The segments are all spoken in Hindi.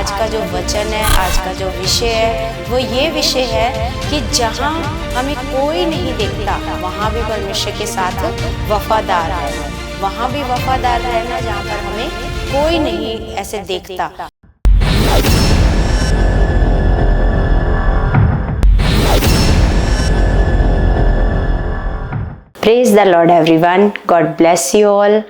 आज का जो वचन है, आज का जो विषय है, वो ये विषय है कि जहाँ हमें कोई नहीं देखता वहाँ भी परमेश्वर के साथ वफादार रहना, वहाँ भी वफादार रहना जहाँ पर हमें कोई नहीं ऐसे देखता। Praise the Lord everyone, God bless you all.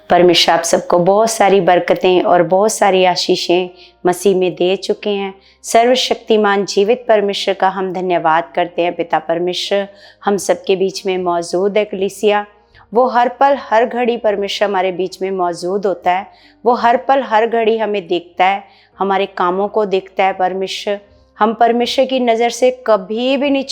परमेश्वर आप सबको बहुत सारी बरकतें और बहुत सारी आशीषें मसीह में दे चुके हैं। सर्वशक्तिमान जीवित परमेश्वर का हम धन्यवाद करते हैं। पिता परमेश्वर हम सबके बीच में मौजूद है। कलीसिया वो हर पल हर घड़ी परमेश्वर हमारे बीच में मौजूद होता है। वो हर पल हर घड़ी हमें देखता है, हमारे कामों को देखता है। परमेश्वर हम परमेश्वर की नज़र से कभी भी नहीं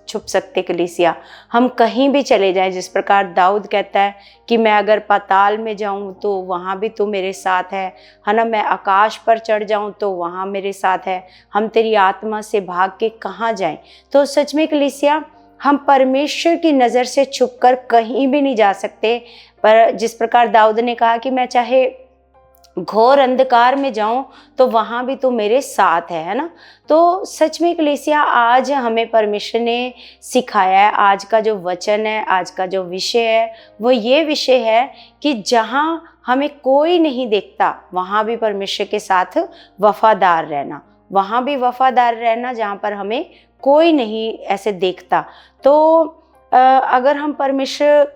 छुप सकते। कलीसिया हम कहीं भी चले जाएं, जिस प्रकार दाऊद कहता है कि मैं अगर पाताल में जाऊं तो वहाँ भी तू मेरे साथ है ना। मैं आकाश पर चढ़ जाऊं तो वहाँ मेरे साथ है। हम तेरी आत्मा से भाग के कहाँ जाएं। तो सच में कलीसिया हम परमेश्वर की नज़र से छुपकर कहीं भी नहीं जा सकते। पर जिस प्रकार दाऊद ने कहा कि मैं चाहे घोर अंधकार में जाऊं तो वहाँ भी तो मेरे साथ है ना। तो सच में कलीसिया आज हमें परमेश्वर ने सिखाया है, आज का जो वचन है, आज का जो विषय है, वो ये विषय है कि जहाँ हमें कोई नहीं देखता वहाँ भी परमेश्वर के साथ वफादार रहना, वहाँ भी वफादार रहना जहाँ पर हमें कोई नहीं ऐसे देखता। तो अगर हम परमेश्वर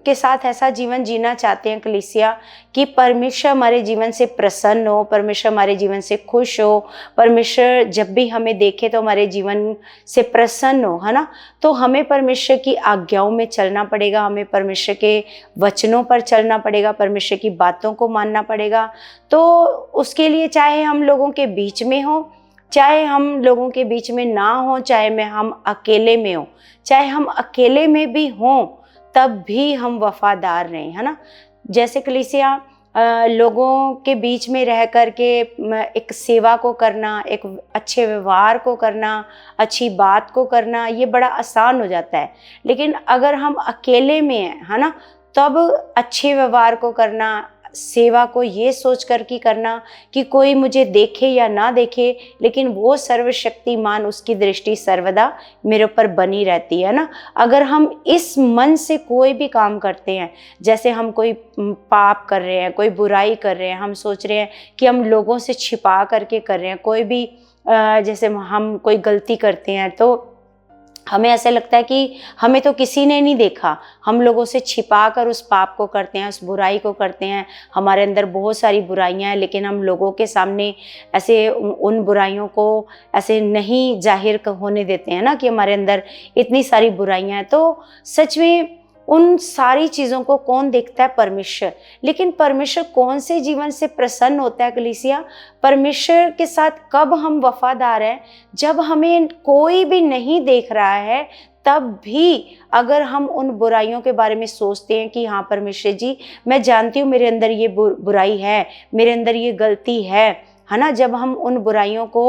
के साथ ऐसा जीवन जीना चाहते हैं कलीसिया कि परमेश्वर हमारे जीवन से प्रसन्न हो, परमेश्वर हमारे जीवन से खुश हो, परमेश्वर जब भी हमें देखे तो हमारे जीवन से प्रसन्न हो, है ना। तो हमें परमेश्वर की आज्ञाओं में चलना पड़ेगा, हमें परमेश्वर के वचनों पर चलना पड़ेगा, परमेश्वर की बातों को मानना पड़ेगा। तो उसके लिए चाहे हम लोगों के बीच में हो, चाहे हम लोगों के बीच में ना हो, चाहे हम अकेले में हो, चाहे हम अकेले में भी हों, तब भी हम वफादार रहें, है ना। जैसे कलीसिया लोगों के बीच में रह कर के एक सेवा को करना, एक अच्छे व्यवहार को करना, अच्छी बात को करना, ये बड़ा आसान हो जाता है। लेकिन अगर हम अकेले में हैं, है ना, तब अच्छे व्यवहार को करना, सेवा को ये सोच कर की करना कि कोई मुझे देखे या ना देखे, लेकिन वो सर्वशक्तिमान उसकी दृष्टि सर्वदा मेरे ऊपर बनी रहती है ना। अगर हम इस मन से कोई भी काम करते हैं, जैसे हम कोई पाप कर रहे हैं, कोई बुराई कर रहे हैं, हम सोच रहे हैं कि हम लोगों से छिपा करके कर रहे हैं, कोई भी जैसे हम कोई गलती करते हैं तो हमें ऐसा लगता है कि हमें तो किसी ने नहीं देखा, हम लोगों से छिपा कर उस पाप को करते हैं, उस बुराई को करते हैं। हमारे अंदर बहुत सारी बुराइयां हैं, लेकिन हम लोगों के सामने ऐसे उन बुराइयों को ऐसे नहीं जाहिर होने देते हैं ना कि हमारे अंदर इतनी सारी बुराइयां हैं। तो सच में उन सारी चीज़ों को कौन देखता है? परमेश्वर। लेकिन परमेश्वर कौन से जीवन से प्रसन्न होता है कलीसिया? परमेश्वर के साथ कब हम वफादार हैं? जब हमें कोई भी नहीं देख रहा है, तब भी अगर हम उन बुराइयों के बारे में सोचते हैं कि हाँ परमेश्वर जी, मैं जानती हूँ मेरे अंदर ये बुराई है, मेरे अंदर ये गलती है ना। जब हम उन बुराइयों को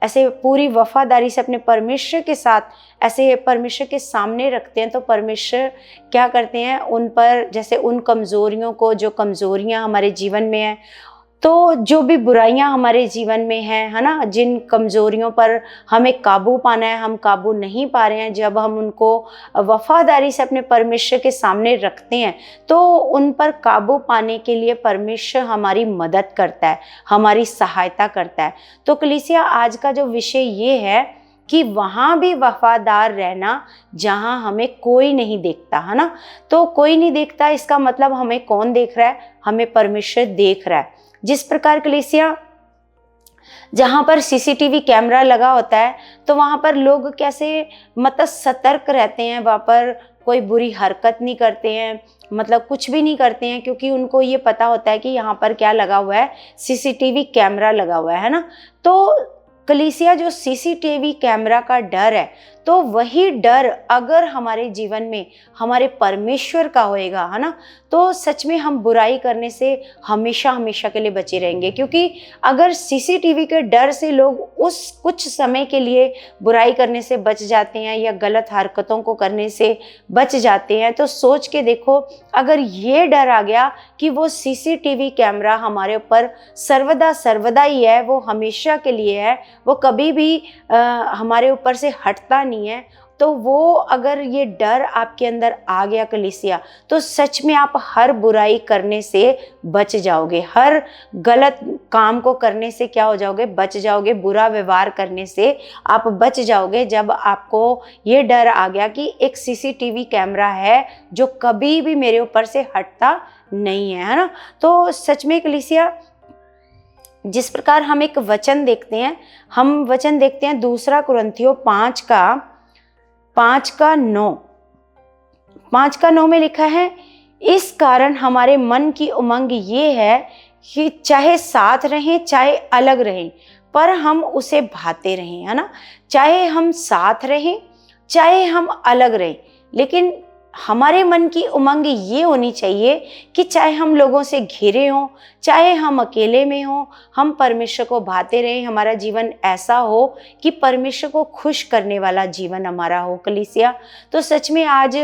ऐसे पूरी वफादारी से अपने परमेश्वर के साथ ऐसे परमेश्वर के सामने रखते हैं, तो परमेश्वर क्या करते हैं, उन पर जैसे उन कमज़ोरियों को, जो कमज़ोरियां हमारे जीवन में हैं, तो जो भी बुराइयां हमारे जीवन में हैं, है ना, जिन कमज़ोरियों पर हमें काबू पाना है, हम काबू नहीं पा रहे हैं, जब हम उनको वफादारी से अपने परमेश्वर के सामने रखते हैं तो उन पर काबू पाने के लिए परमेश्वर हमारी मदद करता है, हमारी सहायता करता है। तो कलीसिया आज का जो विषय ये है कि वहाँ भी वफादार रहना जहाँ हमें कोई नहीं देखता, है ना। तो कोई नहीं देखता, इसका मतलब हमें कौन देख रहा है? हमें परमेश्वर देख रहा है। जिस प्रकार कलीसिया जहाँ पर सीसीटीवी कैमरा लगा होता है तो वहाँ पर लोग कैसे मतलब सतर्क रहते हैं, वहाँ पर कोई बुरी हरकत नहीं करते हैं, मतलब कुछ भी नहीं करते हैं, क्योंकि उनको ये पता होता है कि यहाँ पर क्या लगा हुआ है, सीसीटीवी कैमरा लगा हुआ है ना। तो कलीसिया जो सीसीटीवी कैमरा का डर है, तो वही डर अगर हमारे जीवन में हमारे परमेश्वर का होएगा, है ना, तो सच में हम बुराई करने से हमेशा हमेशा के लिए बचे रहेंगे। क्योंकि अगर सीसीटीवी के डर से लोग उस कुछ समय के लिए बुराई करने से बच जाते हैं या गलत हरकतों को करने से बच जाते हैं, तो सोच के देखो, अगर ये डर आ गया कि वो सीसीटीवी कैमरा हमारे ऊपर सर्वदा सर्वदा ही है, वो हमेशा के लिए है, वो कभी भी हमारे ऊपर से हटता नहीं है, तो वो अगर ये डर आपके अंदर आ गया कलीसिया, तो सच में आप हर बुराई करने से बच जाओगे, हर गलत काम को करने से क्या हो जाओगे, बच जाओगे, बुरा व्यवहार करने से आप बच जाओगे। जब आपको ये डर आ गया कि एक सीसीटीवी कैमरा है जो कभी भी मेरे ऊपर से हटता नहीं है, है ना। तो सच में कलीसिया, जिस प्रकार हम एक वचन देखते हैं, हम वचन देखते हैं 2 कुरिन्थियों 5:9 में लिखा है, इस कारण हमारे मन की उमंग ये है कि चाहे साथ रहें चाहे अलग रहें, पर हम उसे भाते रहें, है ना। चाहे हम साथ रहें चाहे हम अलग रहें, लेकिन हमारे मन की उमंग ये होनी चाहिए कि चाहे हम लोगों से घिरे हों चाहे हम अकेले में हों, हम परमेश्वर को भाते रहें। हमारा जीवन ऐसा हो कि परमेश्वर को खुश करने वाला जीवन हमारा हो कलीसिया। तो सच में आज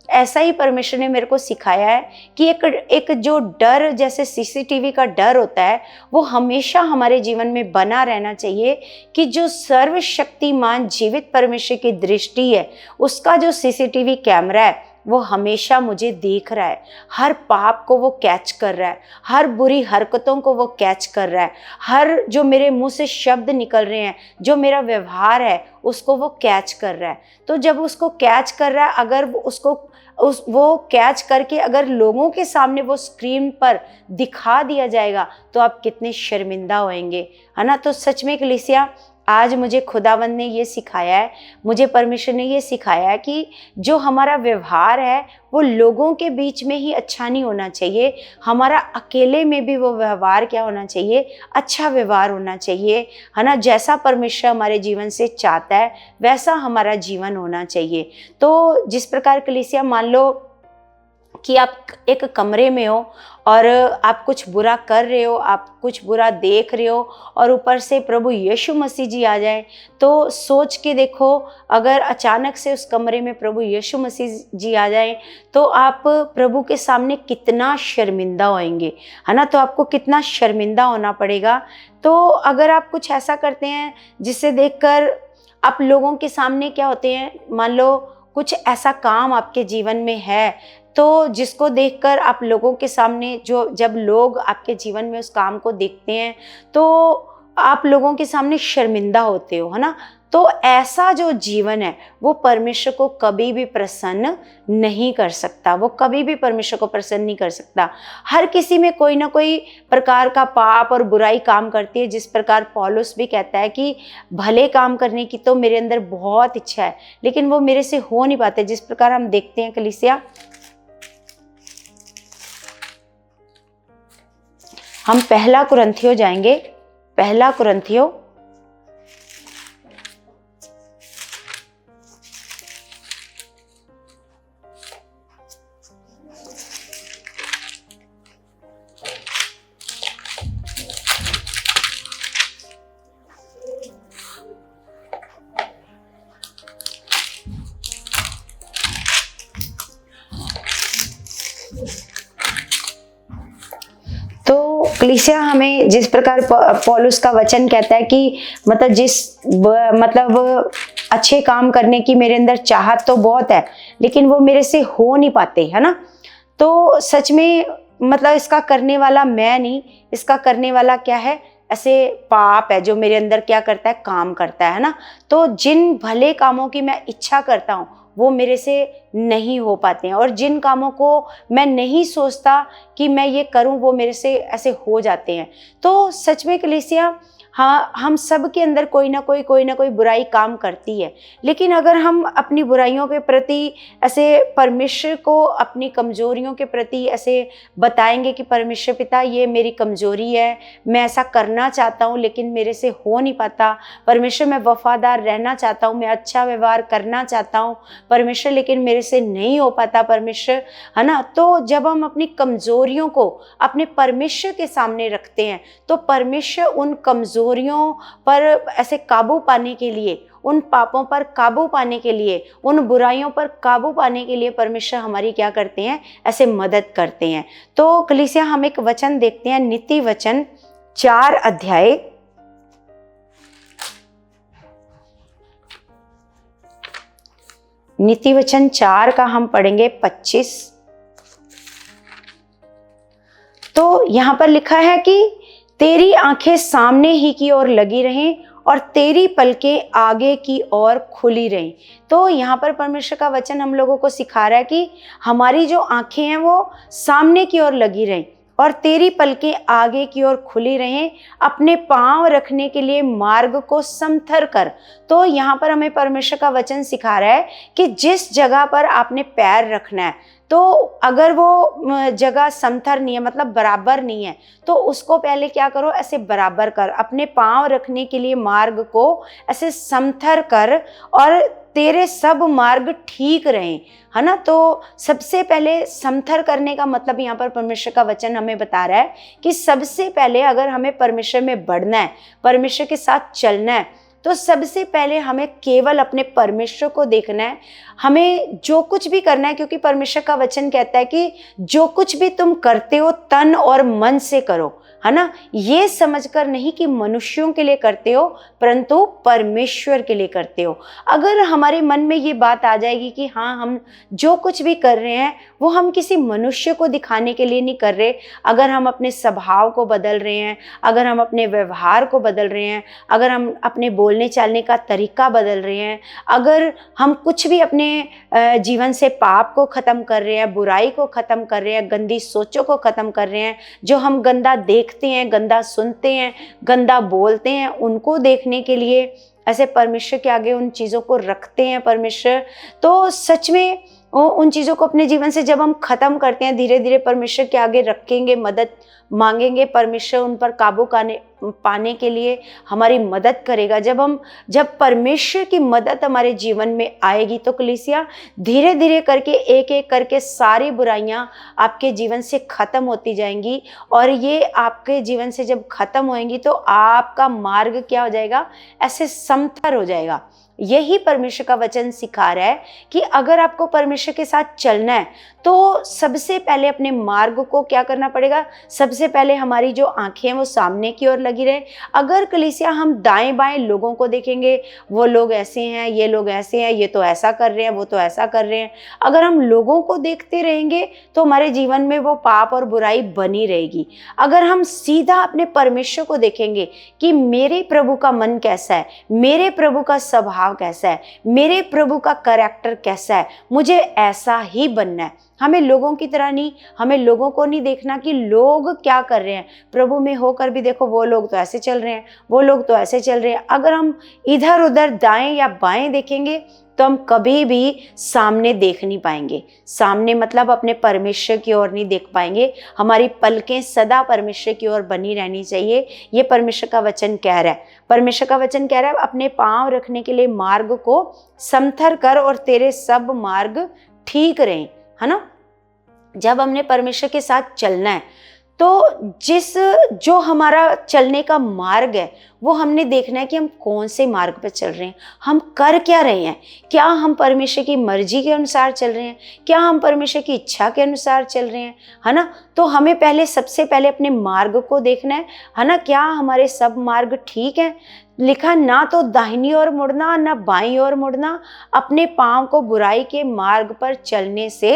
ऐसा ही परमेश्वर ने मेरे को सिखाया है कि एक जो डर, जैसे सीसीटीवी का डर होता है, वो हमेशा हमारे जीवन में बना रहना चाहिए कि जो सर्वशक्तिमान जीवित परमेश्वर की दृष्टि है, उसका जो सीसीटीवी कैमरा है वो हमेशा मुझे देख रहा है, हर पाप को वो कैच कर रहा है, हर बुरी हरकतों को वो कैच कर रहा है, हर जो मेरे मुंह से शब्द निकल रहे हैं, जो मेरा व्यवहार है, उसको वो कैच कर रहा है। तो जब उसको कैच कर रहा है, अगर वो कैच करके अगर लोगों के सामने वो स्क्रीन पर दिखा दिया जाएगा, तो आप कितने शर्मिंदा होएंगे, है ना। तो सच में कलीसिया, आज मुझे खुदावंद ने ये सिखाया है, मुझे परमेश्वर ने ये सिखाया है कि जो हमारा व्यवहार है वो लोगों के बीच में ही अच्छा नहीं होना चाहिए, हमारा अकेले में भी वो व्यवहार क्या होना चाहिए, अच्छा व्यवहार होना चाहिए, है ना। जैसा परमेश्वर हमारे जीवन से चाहता है वैसा हमारा जीवन होना चाहिए। तो जिस प्रकार कलीसिया, मान लो कि आप एक कमरे में हो और आप कुछ बुरा कर रहे हो, आप कुछ बुरा देख रहे हो, और ऊपर से प्रभु यीशु मसीह जी आ जाए, तो सोच के देखो, अगर अचानक से उस कमरे में प्रभु यीशु मसीह जी आ जाए, तो आप प्रभु के सामने कितना शर्मिंदा होएंगे, है ना। तो आपको कितना शर्मिंदा होना पड़ेगा। तो अगर आप कुछ ऐसा करते हैं जिससे देखकर आप लोगों के सामने क्या होते हैं, मान लो कुछ ऐसा काम आपके जीवन में है, तो जिसको देखकर आप लोगों के सामने, जब लोग आपके जीवन में उस काम को देखते हैं, तो आप लोगों के सामने शर्मिंदा होते हो, है ना। तो ऐसा जो जीवन है वो परमेश्वर को कभी भी प्रसन्न नहीं कर सकता, वो कभी भी परमेश्वर को प्रसन्न नहीं कर सकता। हर किसी में कोई ना कोई प्रकार का पाप और बुराई काम करती है। जिस प्रकार पौलुस भी कहता है कि भले काम करने की तो मेरे अंदर बहुत इच्छा है, लेकिन वो मेरे से हो नहीं पाते। जिस प्रकार हम देखते हैं कलीसिया, हम 1 कुरिन्थियों जाएंगे, 1 कुरिन्थियों कलीसिया, हमें जिस प्रकार पौलुस का वचन कहता है कि मतलब अच्छे काम करने की मेरे अंदर चाहत तो बहुत है, लेकिन वो मेरे से हो नहीं पाते, है ना। तो सच में मतलब इसका करने वाला मैं नहीं, इसका करने वाला क्या है, ऐसे पाप है जो मेरे अंदर क्या करता है, काम करता है ना। तो जिन भले कामों की मैं इच्छा करता हूँ वो मेरे से नहीं हो पाते हैं, और जिन कामों को मैं नहीं सोचता कि मैं ये करूं वो मेरे से ऐसे हो जाते हैं। तो सच में कलीसिया, हाँ, हम सब के अंदर कोई ना कोई बुराई काम करती है, लेकिन अगर हम अपनी बुराइयों के प्रति ऐसे परमेश्वर को अपनी कमजोरियों के प्रति ऐसे बताएंगे कि परमेश्वर पिता ये मेरी कमजोरी है, मैं ऐसा करना चाहता हूँ लेकिन मेरे से हो नहीं पाता, परमेश्वर मैं वफादार रहना चाहता हूँ, मैं अच्छा व्यवहार करना चाहता हूँ परमेश्वर, लेकिन मेरे से नहीं हो पाता परमेश्वर, है ना। तो जब हम अपनी कमजोरियों को अपने परमेश्वर के सामने रखते हैं तो परमेश्वर उन कमजोरियों पर ऐसे काबू पाने के लिए, उन पापों पर काबू पाने के लिए, उन बुराइयों पर काबू पाने के लिए परमेश्वर हमारी क्या करते हैं, ऐसे मदद करते हैं। तो कलीसिया हम एक वचन देखते हैं, नीति वचन 4 अध्याय, नीति वचन 4 का हम पढ़ेंगे 25। तो यहां पर लिखा है कि तेरी आंखें सामने ही की ओर लगी रहें और तेरी पलकें आगे की ओर खुली रहें। तो यहाँ पर परमेश्वर का वचन हम लोगों को सिखा रहा है कि हमारी जो आंखें हैं वो सामने की ओर लगी रहें और तेरी पलकें आगे की ओर खुली रहें, अपने पांव रखने के लिए मार्ग को समथर कर। तो यहाँ पर हमें परमेश्वर का वचन सिखा रहा है कि जिस जगह पर आपने पैर रखना है, तो अगर वो जगह समथर नहीं है, मतलब बराबर नहीं है, तो उसको पहले क्या करो, ऐसे बराबर कर, अपने पांव रखने के लिए मार्ग को ऐसे समथर कर और तेरे सब मार्ग ठीक रहें, है ना। तो सबसे पहले समथर करने का मतलब यहाँ पर परमेश्वर का वचन हमें बता रहा है कि सबसे पहले अगर हमें परमेश्वर में बढ़ना है, परमेश्वर के साथ चलना है, तो सबसे पहले हमें केवल अपने परमेश्वर को देखना है, हमें जो कुछ भी करना है, क्योंकि परमेश्वर का वचन कहता है कि जो कुछ भी तुम करते हो तन और मन से करो, है ना। ये समझकर नहीं कि मनुष्यों के लिए करते हो परंतु परमेश्वर के लिए करते हो। अगर हमारे मन में ये बात आ जाएगी कि हाँ, हम जो कुछ भी कर रहे हैं वो हम किसी मनुष्य को दिखाने के लिए नहीं कर रहे, अगर हम अपने स्वभाव को बदल रहे हैं, अगर हम अपने व्यवहार को बदल रहे हैं, अगर हम अपने बोलने चालने का तरीका बदल रहे हैं, अगर हम कुछ भी अपने जीवन से पाप को ख़त्म कर रहे हैं, बुराई को ख़त्म कर रहे हैं, गंदी सोचों को ख़त्म कर रहे हैं, जो हम गंदा देखते हैं, गंदा सुनते हैं, गंदा बोलते हैं, उनको देखने के लिए ऐसे परमेश्वर के आगे उन चीज़ों को रखते हैं परमेश्वर, तो सच में उन चीज़ों को अपने जीवन से जब हम ख़त्म करते हैं, धीरे धीरे परमेश्वर के आगे रखेंगे, मदद मांगेंगे, परमेश्वर उन पर काबू पाने के लिए हमारी मदद करेगा। जब परमेश्वर की मदद हमारे जीवन में आएगी तो कलीसिया धीरे धीरे करके एक एक करके सारी बुराइयां आपके जीवन से ख़त्म होती जाएंगी, और ये आपके जीवन से जब ख़त्म होएंगी तो आपका मार्ग क्या हो जाएगा, ऐसे समथर हो जाएगा। यही परमेश्वर का वचन सिखा रहा है कि अगर आपको परमेश्वर के साथ चलना है तो सबसे पहले अपने मार्ग को क्या करना पड़ेगा, सबसे पहले हमारी जो आंखें हैं वो सामने की ओर लगी रहे। अगर कलीसिया हम दाएं बाएं लोगों को देखेंगे, वो लोग ऐसे हैं, ये लोग ऐसे हैं, ये तो ऐसा कर रहे हैं, वो तो ऐसा कर रहे हैं, अगर हम लोगों को देखते रहेंगे तो हमारे जीवन में वो पाप और बुराई बनी रहेगी। अगर हम सीधा अपने परमेश्वर को देखेंगे कि मेरे प्रभु का मन कैसा है, मेरे प्रभु का स्वभाव कैसा है, मेरे प्रभु का कैरेक्टर कैसा है, मुझे ऐसा ही बनना है। हमें लोगों की तरह नहीं, हमें लोगों को नहीं देखना कि लोग क्या कर रहे हैं, प्रभु में होकर भी देखो वो लोग तो ऐसे चल रहे हैं, वो लोग तो ऐसे चल रहे हैं। अगर हम इधर उधर दाएं या बाएं देखेंगे तो हम कभी भी सामने देख नहीं पाएंगे, सामने मतलब अपने परमेश्वर की ओर नहीं देख पाएंगे। हमारी पलकें सदा परमेश्वर की ओर बनी रहनी चाहिए, ये परमेश्वर का वचन कह रहा है। परमेश्वर का वचन कह रहा है अपने पांव रखने के लिए मार्ग को समथर कर और तेरे सब मार्ग ठीक रहें, है ना। जब हमने परमेश्वर के साथ चलना है तो जो हमारा चलने का मार्ग है वो हमने देखना है कि हम कौन से मार्ग पर चल रहे हैं, हम कर क्या रहे हैं, क्या हम परमेश्वर की मर्जी के अनुसार चल रहे हैं, क्या हम परमेश्वर की इच्छा के अनुसार चल रहे हैं, है ना। तो हमें सबसे पहले अपने मार्ग को देखना है ना, क्या हमारे सब मार्ग ठीक है। लिखा ना तो दाहिनी ओर मुड़ना ना बाईं ओर मुड़ना, अपने पांव को बुराई के मार्ग पर चलने से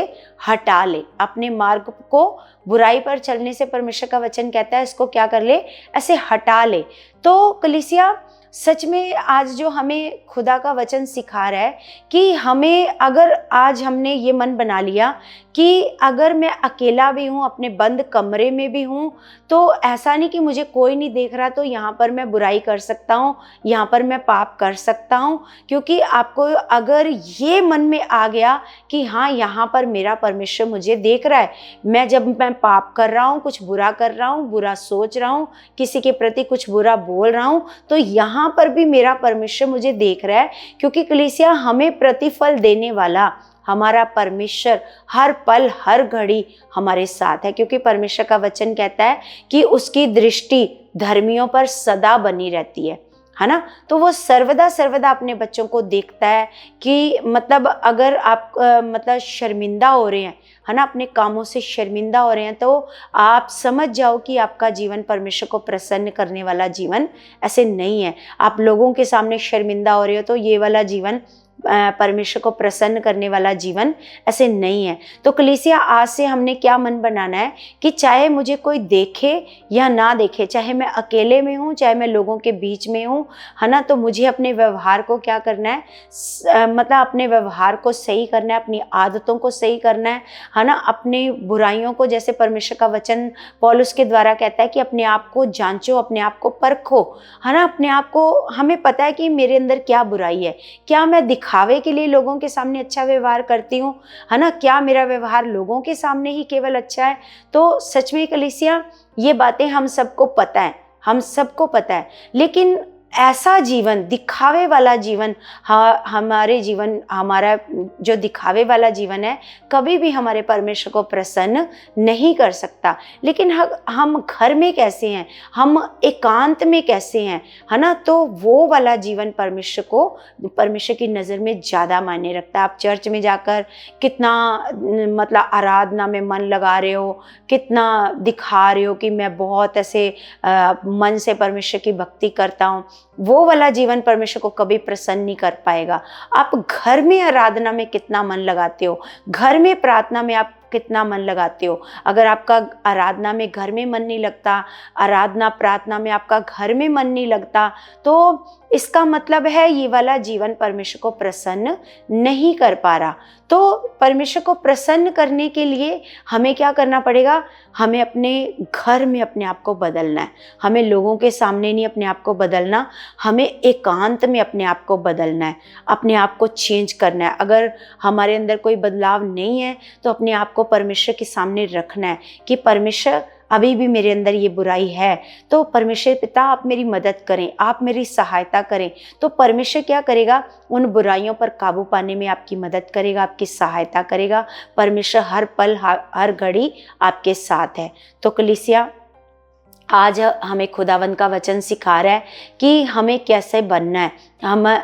हटा ले। अपने मार्ग को बुराई पर चलने से परमेश्वर का वचन कहता है इसको क्या कर ले, ऐसे हटा ले। तो कलीसिया सच में आज जो हमें खुदा का वचन सिखा रहा है कि हमें, अगर आज हमने ये मन बना लिया कि अगर मैं अकेला भी हूँ, अपने बंद कमरे में भी हूँ, तो ऐसा नहीं कि मुझे कोई नहीं देख रहा तो यहाँ पर मैं बुराई कर सकता हूँ, यहाँ पर मैं पाप कर सकता हूँ। क्योंकि आपको अगर ये मन में आ गया कि हाँ, यहाँ पर मेरा परमेश्वर मुझे देख रहा है, जब मैं पाप कर रहा हूँ, कुछ बुरा कर रहा हूँ, बुरा सोच रहा हूँ, किसी के प्रति कुछ बुरा बोल रहा हूँ, तो यहाँ पर भी मेरा परमेश्वर मुझे देख रहा है। क्योंकि कलीसिया, हमें प्रतिफल देने वाला हमारा परमेश्वर हर पल हर घड़ी हमारे साथ है। क्योंकि परमेश्वर का वचन कहता है कि उसकी दृष्टि धर्मियों पर सदा बनी रहती है ना। तो वो सर्वदा सर्वदा अपने बच्चों को देखता है कि मतलब अगर आप मतलब शर्मिंदा हो रहे हैं, है ना, अपने कामों से शर्मिंदा हो रहे हैं, तो आप समझ जाओ कि आपका जीवन परमेश्वर को प्रसन्न करने वाला जीवन ऐसे नहीं है। आप लोगों के सामने शर्मिंदा हो रहे हो तो ये वाला जीवन परमेश्वर को प्रसन्न करने वाला जीवन ऐसे नहीं है। तो कलीसिया, आज से हमने क्या मन बनाना है कि चाहे मुझे कोई देखे या ना देखे, चाहे मैं अकेले में हूँ, चाहे मैं लोगों के बीच में हूँ, है ना, तो मुझे अपने व्यवहार को क्या करना है, मतलब अपने व्यवहार को सही करना है, अपनी आदतों को सही करना है ना। अपनी बुराइयों को, जैसे परमेश्वर का वचन पौलुस के द्वारा कहता है कि अपने आप को जांचो, अपने आप को परखो, है ना। अपने आप को, हमें पता है कि मेरे अंदर क्या बुराई है, क्या मैं दिखावे के लिए लोगों के सामने अच्छा व्यवहार करती हूँ, है ना, क्या मेरा व्यवहार लोगों के सामने ही केवल अच्छा है। तो सच में कलीसिया, ये बातें हम सबको पता है, हम सबको पता है, लेकिन ऐसा जीवन, दिखावे वाला जीवन, हमारे जीवन, हमारा जो दिखावे वाला जीवन है, कभी भी हमारे परमेश्वर को प्रसन्न नहीं कर सकता। लेकिन हम घर में कैसे हैं, हम एकांत में कैसे हैं, है ना, तो वो वाला जीवन परमेश्वर की नज़र में ज़्यादा मायने रखता है। आप चर्च में जाकर कितना मतलब आराधना में मन लगा रहे हो, कितना दिखा रहे हो कि मैं बहुत ऐसे मन से परमेश्वर की भक्ति करता हूँ, वो वाला जीवन परमेश्वर को कभी प्रसन्न नहीं कर पाएगा। आप घर में आराधना में कितना मन लगाते हो, घर में प्रार्थना में आप कितना मन लगाते हो। अगर आपका आराधना में घर में मन नहीं लगता, आराधना प्रार्थना में आपका घर में मन नहीं लगता, तो इसका मतलब है ये वाला जीवन परमेश्वर को प्रसन्न नहीं कर पा रहा। तो परमेश्वर को प्रसन्न करने के लिए हमें क्या करना पड़ेगा, हमें अपने घर में अपने आप को बदलना है। हमें लोगों के सामने नहीं अपने आप को बदलना, हमें एकांत में अपने आप को बदलना है, अपने आप को चेंज करना है। अगर हमारे अंदर कोई बदलाव नहीं है तो अपने आप को परमेश्वर के सामने रखना है कि परमेश्वर, अभी भी मेरे अंदर ये बुराई है, तो परमेश्वर पिता आप मेरी मदद करें, आप मेरी सहायता करें। तो परमेश्वर क्या करेगा, उन बुराइयों पर काबू पाने में आपकी मदद करेगा, आपकी सहायता करेगा। परमेश्वर हर पल हर घड़ी आपके साथ है। तो कलीसिया, आज हमें खुदावंद का वचन सिखा रहा है कि हमें कैसे बनना है,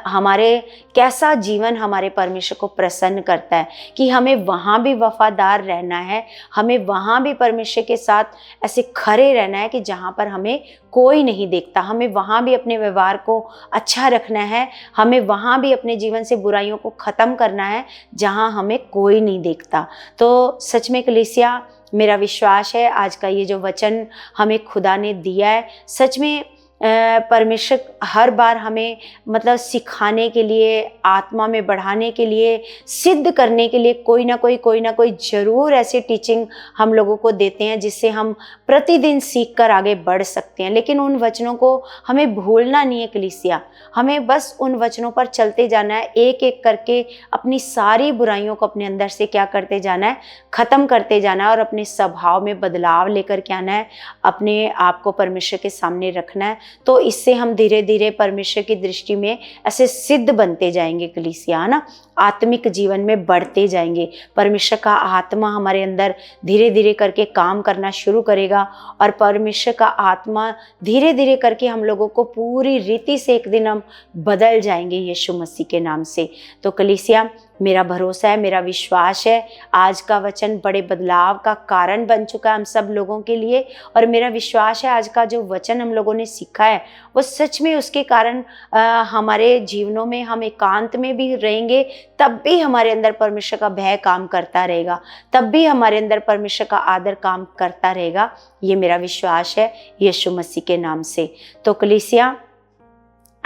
हमारे कैसा जीवन हमारे परमेश्वर को प्रसन्न करता है, कि हमें वहाँ भी वफादार रहना है, हमें वहाँ भी परमेश्वर के साथ ऐसे खड़े रहना है कि जहाँ पर हमें कोई नहीं देखता। हमें वहाँ भी अपने व्यवहार को अच्छा रखना है, हमें वहाँ भी अपने जीवन से बुराइयों को ख़त्म करना है जहाँ हमें कोई नहीं देखता। तो सच में कलीसिया, मेरा विश्वास है आज का ये जो वचन हमें खुदा ने दिया है, सच में परमेश्वर हर बार हमें मतलब सिखाने के लिए, आत्मा में बढ़ाने के लिए, सिद्ध करने के लिए कोई ना कोई ज़रूर ऐसी टीचिंग हम लोगों को देते हैं जिससे हम प्रतिदिन सीख कर आगे बढ़ सकते हैं। लेकिन उन वचनों को हमें भूलना नहीं है कलीसिया, हमें बस उन वचनों पर चलते जाना है, एक एक करके अपनी सारी बुराइयों को अपने अंदर से क्या करते जाना है, ख़त्म करते जाना है, और अपने स्वभाव में बदलाव लेकर के आना है, अपने आप को परमेश्वर के सामने रखना है। तो इससे हम धीरे धीरे परमेश्वर की दृष्टि में ऐसे सिद्ध बनते जाएंगे कलीसिया, है ना, आत्मिक जीवन में बढ़ते जाएंगे। परमेश्वर का आत्मा हमारे अंदर धीरे धीरे करके काम करना शुरू करेगा, और परमेश्वर का आत्मा धीरे धीरे करके हम लोगों को पूरी रीति से एक दिन हम बदल जाएंगे यीशु मसीह के नाम से। तो कलीसिया, मेरा भरोसा है, मेरा विश्वास है, आज का वचन बड़े बदलाव का कारण बन चुका है हम सब लोगों के लिए। और मेरा विश्वास है आज का जो वचन हम लोगों ने सीखा है वो सच में उसके कारण हमारे जीवनों में हम एकांत में भी रहेंगे, तब भी हमारे अंदर परमेश्वर का भय काम करता रहेगा, तब भी हमारे अंदर परमेश्वर का आदर काम करता रहेगा। ये मेरा विश्वास है यीशु मसीह के नाम से। तो कलीसिया,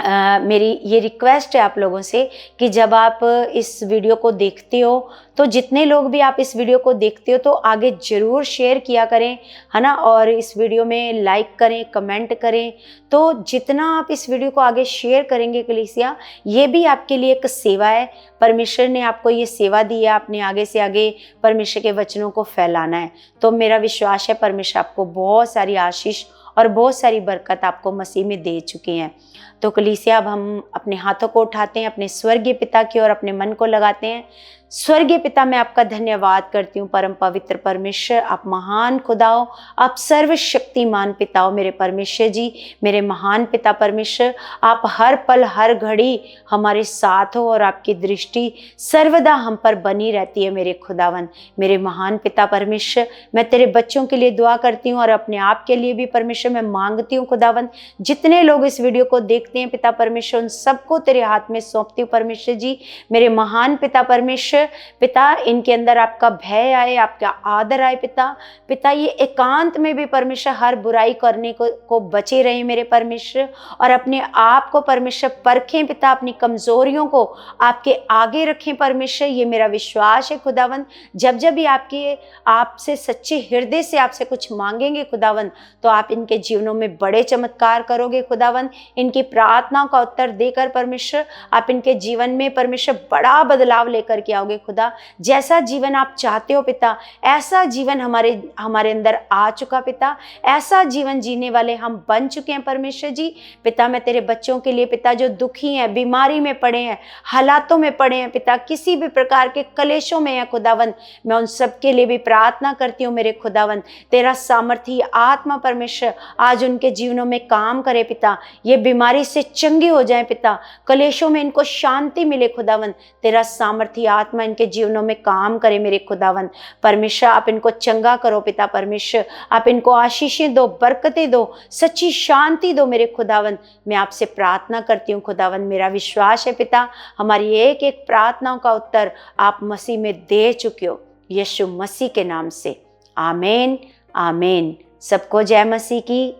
मेरी ये रिक्वेस्ट है आप लोगों से कि जब आप इस वीडियो को देखते हो तो जितने लोग भी आप इस वीडियो को देखते हो तो आगे ज़रूर शेयर किया करें, है ना। और इस वीडियो में लाइक करें, कमेंट करें। तो जितना आप इस वीडियो को आगे शेयर करेंगे कलीसिया, ये भी आपके लिए एक सेवा है। परमेश्वर ने आपको ये सेवा दी है, आपने आगे से आगे परमेश्वर के वचनों को फैलाना है। तो मेरा विश्वास है परमेश्वर आपको बहुत सारी आशीष और बहुत सारी बरकत आपको मसीह में दे चुके हैं। तो कलीसिया, अब हम अपने हाथों को उठाते हैं, अपने स्वर्गीय पिता की ओर अपने मन को लगाते हैं। स्वर्गीय पिता, मैं आपका धन्यवाद करती हूँ। परम पवित्र परमेश्वर, आप महान खुदा हो, आप सर्वशक्तिमान पिता हो। मेरे परमेश्वर जी, मेरे महान पिता परमेश्वर, आप हर पल हर घड़ी हमारे साथ हो और आपकी दृष्टि सर्वदा हम पर बनी रहती है। मेरे खुदावन, मेरे महान पिता परमेश्वर, मैं तेरे बच्चों के लिए दुआ करती हूँ और अपने आप के लिए भी परमेश्वर मैं मांगती हूँ। खुदावन, जितने लोग इस वीडियो को देखते हैं पिता परमेश्वर, उन सबको तेरे हाथ में सौंपती हूँ परमेश्वर जी। मेरे महान पिता परमेश्वर, पिता, इनके अंदर आपका भय आए, आपका आदर आए पिता, ये एकांत में भी परमेश्वर हर बुराई करने को बचे रहे मेरे परमेश्वर, और अपने आप को परमेश्वर परखें पिता, अपनी कमजोरियों को आपके आगे रखें परमेश्वर। ये मेरा विश्वास है खुदावन। जब जब भी आपसे सच्चे हृदय से आपसे कुछ मांगेंगे खुदावन, तो आप इनके जीवनों में बड़े चमत्कार करोगे खुदावन। इनकी प्रार्थनाओं का उत्तर देकर परमेश्वर आप इनके जीवन में परमेश्वर बड़ा बदलाव लेकर के आओगे खुदा। जैसा जीवन आप चाहते हो पिता, ऐसा जीवन हमारे अंदर आ चुका पिता, ऐसा जीवन जीने वाले हम बन चुके हैं परमेश्वर जी। पिता, मैं तेरे बच्चों के लिए पिता, जो दुखी हैं, बीमारी में पड़े हैं, हालातों में पड़े हैं पिता, किसी भी प्रकार के कलेशों में है खुदावन, मैं उन सब के लिए भी प्रार्थना करती हूँ मेरे खुदावन। तेरा सामर्थी आत्मा परमेश्वर आज उनके जीवनों में काम करे पिता, ये बीमारी से चंगे हो जाए पिता, कलेशों में इनको शांति मिले खुदावन। तेरा सामर्थी आत्मा इनके जीवनों में काम करे मेरे खुदावन। परमेश्वर, आप इनको चंगा करो पिता परमेश्वर, आप इनको आशीषें दो, बरकतें दो, सच्ची शांति दो मेरे खुदावन। मैं आपसे प्रार्थना करती हूँ खुदावन। मेरा विश्वास है पिता, हमारी एक एक प्रार्थनाओं का उत्तर आप मसीह में दे चुके हो, यीशु मसीह के नाम से। आमीन आमीन। सबको जय मसीह की।